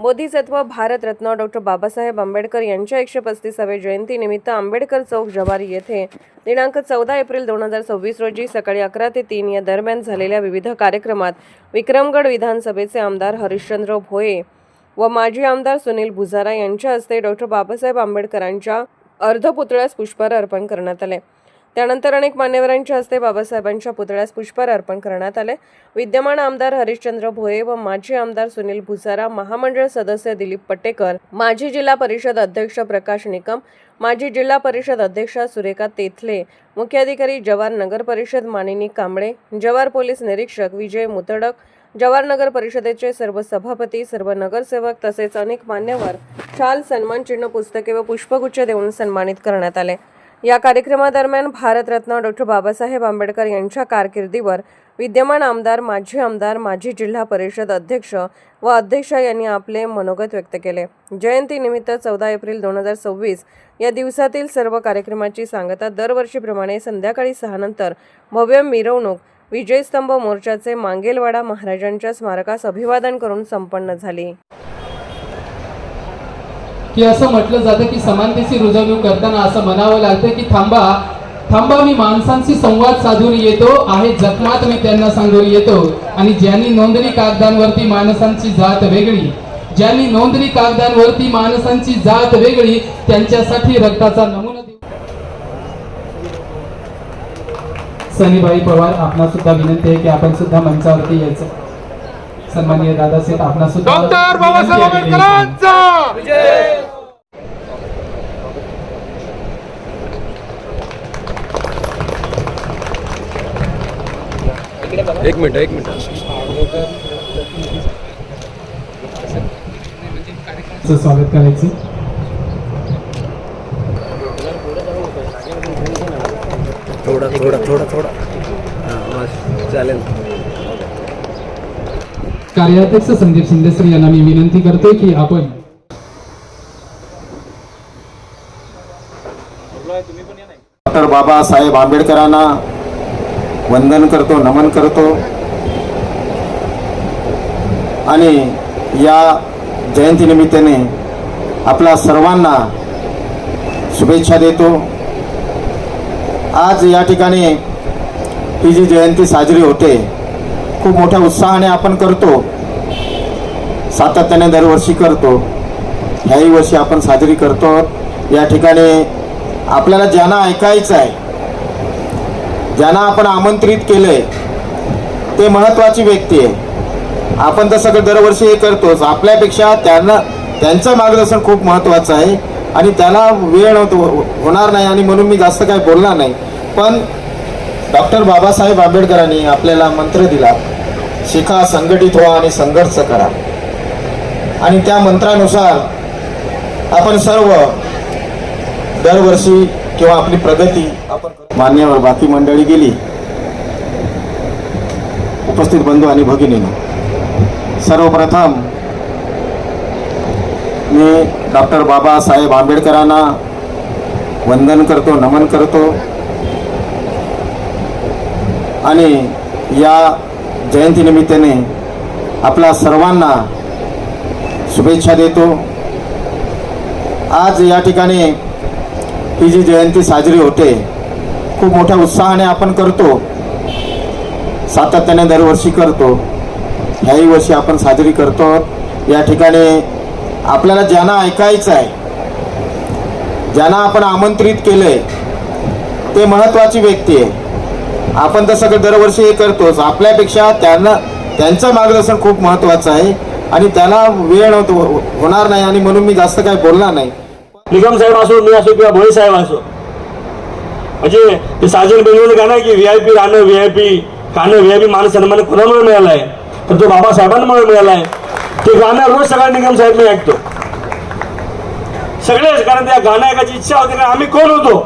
बोधिसत्व भारतरत्न डॉ. बाबासाहेब आंबेडकर यांच्या 135व्या जयंतीनिमित्त आंबेडकर चौक जवारी येथे दिनांक 14 एप्रिल 2026 रोजी सकाळी 11 ते 3 या दरम्यान झालेल्या विविध कार्यक्रमात विक्रमगड विधानसभेचे आमदार हरिश्चंद्र भोये व माजी आमदार सुनील भुजारा यांच्या हस्ते डॉ. बाबासाहेब आंबेडकरांच्या अर्धपुतळ्यास पुष्पहार अर्पण करण्यात आले। त्यानंतर अनेक मान्यवरांच्या हस्ते बाबासाहेबांच्या पुतळ्यास पुष्पहार अर्पण करण्यात आले। विद्यमान आमदार हरिश्चंद्र भोये व माजी आमदार सुनील भुजारा, महामंडळ सदस्य दिलीप पटेकर, माजी जिल्हा परिषद अध्यक्ष प्रकाश निकम, माजी जिल्हा परिषद अध्यक्षा सुरेखा तेथले, मुख्याधिकारी जवार नगर परिषद मानिनी कांबळे, जवार पोलीस निरीक्षक विजय मुतडक, जवार नगर परिषदेचे सर्व सभापती, सर्व नगरसेवक तसेच अनेक मान्यवर शाल, सन्मान चिन्ह, पुस्तके व पुष्पगुच्छ देऊन सन्मानित करण्यात आले। या कार्यक्रमादरम्यान भारतरत्न डॉ. बाबासाहेब आंबेडकर यांच्या कारकिर्दीवर विद्यमान आमदार, माजी जिल्हा परिषद अध्यक्ष व अध्यक्षा यांनी आपले मनोगत व्यक्त केले। जयंतीनिमित्त 14 एप्रिल 2026 या दिवसातील सर्व कार्यक्रमाची सांगता दरवर्षीप्रमाणे संध्याकाळी 6 नंतर भव्य मिरवणूक विजयस्तंभ मोर्चाचे मांगेलवाडा महाराजांच्या स्मारकास अभिवादन करून संपन्न झाली। की असं म्हटलं जातं की समानतेची रुजवणूक करताना असं म्हणावं लागतं की थांबा थांबा, मी माणसांशी संवाद साधून येतो, आहे जखमात मी त्यांना सांगून येतो। आणि ज्यांनी नोंदणी कागदांवरती माणसांची जात वेगळी, ज्यांनी नोंदणी कागदांवरती माणसांची जात वेगळी, त्यांच्यासाठी रक्ताचा नमुना सनीबाई पवार, आपणा सुद्धा विनंती आहे की आपण सुद्धा मंचावरती यायचं। सन्माननीय दादासाहेब, आपणा सुद्धा डॉक्टर बाबासाहेब आंबेडकरांचा विजय। एक मिनिट स्वागत करायचं। थोडा चालेल। कार्याध्यक्ष संदीप शिंदेश्री यांना मी विनंती करतो की आपण डॉक्टर बाबासाहेब आंबेडकरांना वंदन करतो, नमन करतो आणि या जयंतीनिमित्ताने आपल्या सर्वांना शुभेच्छा देतो। आज या ठिकाणी ही जी जयंती साजरी होते, खूप मोठ्या उत्साहाने आपण करतो, सातत्याने दरवर्षी करतो, ह्याही वर्षी आपण साजरी करतो। या ठिकाणी आपल्याला ज्यांना ऐकायचं आहे, ज्यांना आपण आमंत्रित केलंय, ते महत्त्वाची व्यक्ती आहे। आपण तर सगळं दरवर्षी हे करतोच, आपल्यापेक्षा त्यांचं मार्गदर्शन खूप महत्त्वाचं आहे आणि त्याला वेळ होणार नाही आणि म्हणून मी जास्त काही बोलणार नाही। पण डॉक्टर बाबासाहेब आंबेडकरांनी आपल्याला मंत्र दिला, शिका, संघटित व्हा आणि संघर्ष करा। आणि त्या मंत्रानुसार आपण सर्व दरवर्षी किंवा आपली प्रगती आपण मान्यवर बाकी मंडळी गेली, उपस्थित बंधू आणि भगिनींनो, सर्वप्रथम मी डॉक्टर बाबासाहेब आंबेडकरांना वंदन करतो, नमन करतो आणि या जयंतीनिमित्ताने आपल्या सर्वांना शुभेच्छा देतो। आज या ठिकाणी ही जी जयंती साजरी होते, खूप मोठ्या उत्साहाने आपण करतो, सातत्याने दरवर्षी करतो, ह्याही वर्षी आपण साजरी करतो। या ठिकाणी आपल्याला ज्यांना ऐकायचं आहे, ज्यांना आपण आमंत्रित केलंय, ते महत्त्वाची व्यक्ती आहे। आपण तर सगळं दरवर्षी हे करतोच, आपल्यापेक्षा त्यांचं मार्गदर्शन खूप महत्त्वाचं आहे आणि त्याला वेळ होणार नाही आणि म्हणून मी जास्त काही बोलणार नाही। निकम साहेब असो, मी असो किंवा भोये साहेब असो, म्हणजे ते साजन बनवलं गाणं की VIP राहणं, VIP खाणं, VIP मान सन्मान कोणामुळे मिळालाय, तर तो बाबासाहेबांमुळे मिळालाय। ते गाणं रोज सगळा निकम साहेब मी ऐकतो, सगळेच, कारण त्या गाणं ऐकायची इच्छा होती। कारण आम्ही कोण होतो,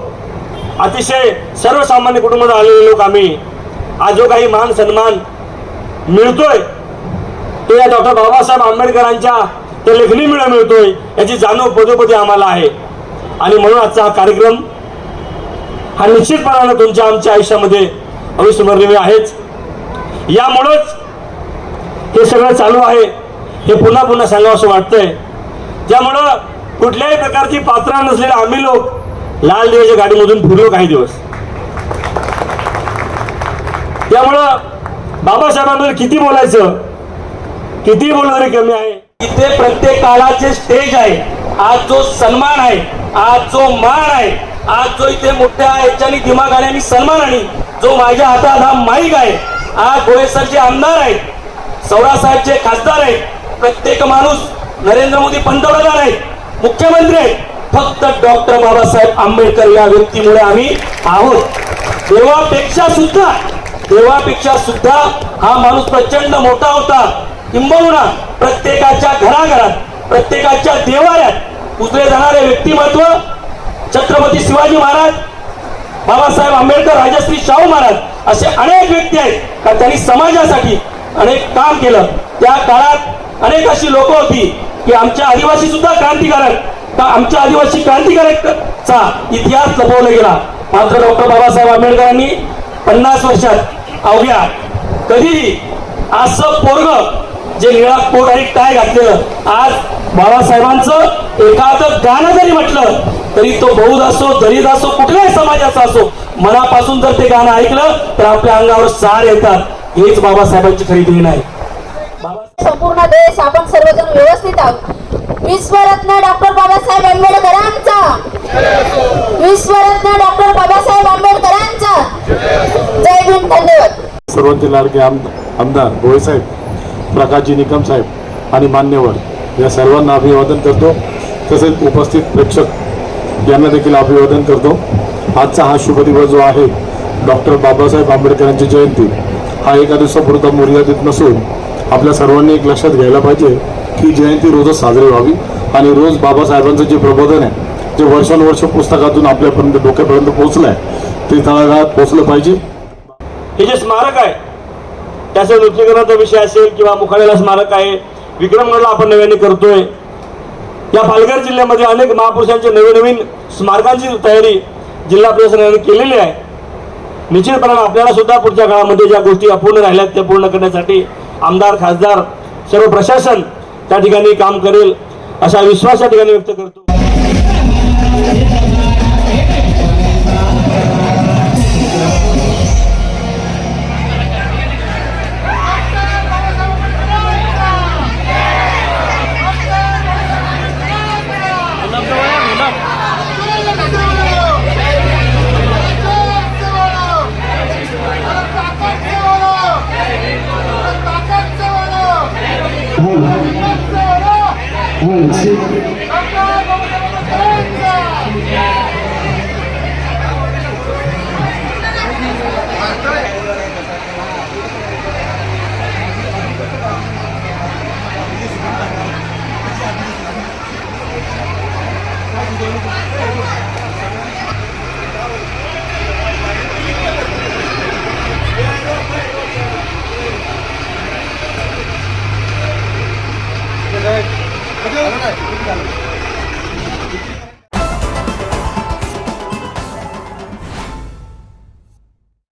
अतिशय सर्वसामान्य कुटुंबात आलेले लोक आम्ही। आज जो काही मान सन्मान मिळतोय तो या डॉक्टर बाबासाहेब आंबेडकरांच्या त्या लेखणीमुळे मिळतोय, याची जाणीव पदोपदी आम्हाला आहे। आणि म्हणून आजचा हा कार्यक्रम हा निश्चितपणाने तुमच्या आमच्या आयुष्यामध्ये अविस्मरणीय आहेच। यामुळेच हे सगळं चालू आहे। हे पुन्हा पुन्हा सांगावं असं वाटतंय. त्यामुळं कुठल्याही प्रकारची पात्र नसलेले आम्ही लोक लाल दिव्याच्या गाडीमधून फिरलो काही दिवस. त्यामुळं बाबासाहेबांबद्दल किती बोलायचं, किती बोललं तरी कमी आहे. इथे प्रत्येक काळाचे स्टेज आहे. आज जो सन्मान आहे, आज जो मान आहे, आज जो इथे मोठ्या याच्यानी दिमागाने सन्मानाने जो माझ्या हातात हा माईक आहे, आज गोळेसरचे आमदार आहेत, सौरासाहेबचे खासदार आहेत, प्रत्येक माणूस नरेंद्र मोदी पंतप्रधान आहेत, मुख्यमंत्री आहेत, फक्त डॉक्टर बाबासाहेब आंबेडकर या व्यक्तीमुळे आम्ही आहोत. देवापेक्षा सुद्धा हा माणूस प्रचंड मोठा होता. किंबहुना प्रत्येकाच्या घराघरात, प्रत्येकाच्या देवाऱ्यात पुजले जाणारे व्यक्तिमत्व छत्रपती शिवाजी महाराज, बाबासाहेब आंबेडकर, राजश्री शाहू महाराज असे अनेक व्यक्ती आहेत का त्यांनी समाजासाठी अनेक काम केलं. त्या काळात अनेक अशी लोक होती की आमच्या आदिवासी सुद्धा क्रांतिकारक, का आमच्या आदिवासी क्रांतिकारकचा इतिहास लपवला गेला. मात्र डॉक्टर बाबासाहेब आंबेडकरांनी 50 वर्षात अवघ्या कधीही असं पोरग जे निळा कोट आणि टाय घातलेलं, आज बाबासाहेबांचं एखादं गाणं जरी म्हटलं तरी तो बौद्ध असो, दलित असो, कुठल्याही समाजाचा असो, मनापासून जर ते गाणं ऐकलं तर आपल्या अंगावर सार येतात. हेच बाबासाहेबांची खरी देण आहे. संपूर्ण देश आपण सर्वजण व्यवस्थित आहोत. विश्वरत्न डॉक्टर बाबासाहेब आंबेडकरांचा, विश्वरत्न डॉक्टर बाबासाहेब आंबेडकरांचा जय भीम. धन्यवाद. सर्वांचे लाडके आमदार गोळेसाहेब, प्रकाशजी निकम साहेब आणि मान्यवर या सर्वांना अभिवादन करतो. तसेच उपस्थित प्रेक्षक यांना देखील अभिवादन करतो. आजचा हा शुभ दिवस जो आहे, डॉक्टर बाबासाहेब आंबेडकरांची जयंती, हा एका दिवसापुरता मर्यादित नसून आपल्या सर्वांनी एक लक्षात घ्यायला पाहिजे की जयंती रोजच साजरी व्हावी आणि रोज बाबासाहेबांचं जे प्रबोधन आहे, जे वर्षानुवर्ष पुस्तकातून आपल्यापर्यंत डोक्यापर्यंत पोहोचलं आहे, ते तळागाळात पोहोचलं पाहिजे. हे जे स्मारक आहे त्याचं नूतनीकरणाचा विषय असेल किंवा मुखाड्याला स्मारक आहे, विक्रमगडला आपण नव्याने करतोय. या पालघर जिल्ह्यामध्ये अनेक महापुरुषांच्या नवीन स्मारकांची तयारी जिल्हा प्रशासनाने केलेली आहे. निश्चितपणाने आपल्याला सुद्धा पुढच्या काळामध्ये ज्या गोष्टी अपूर्ण राहिल्यात त्या पूर्ण करण्यासाठी आमदार, खासदार, सर्व प्रशासन त्या ठिकाणी काम करेल असा विश्वास या ठिकाणी व्यक्त करतो. Okay.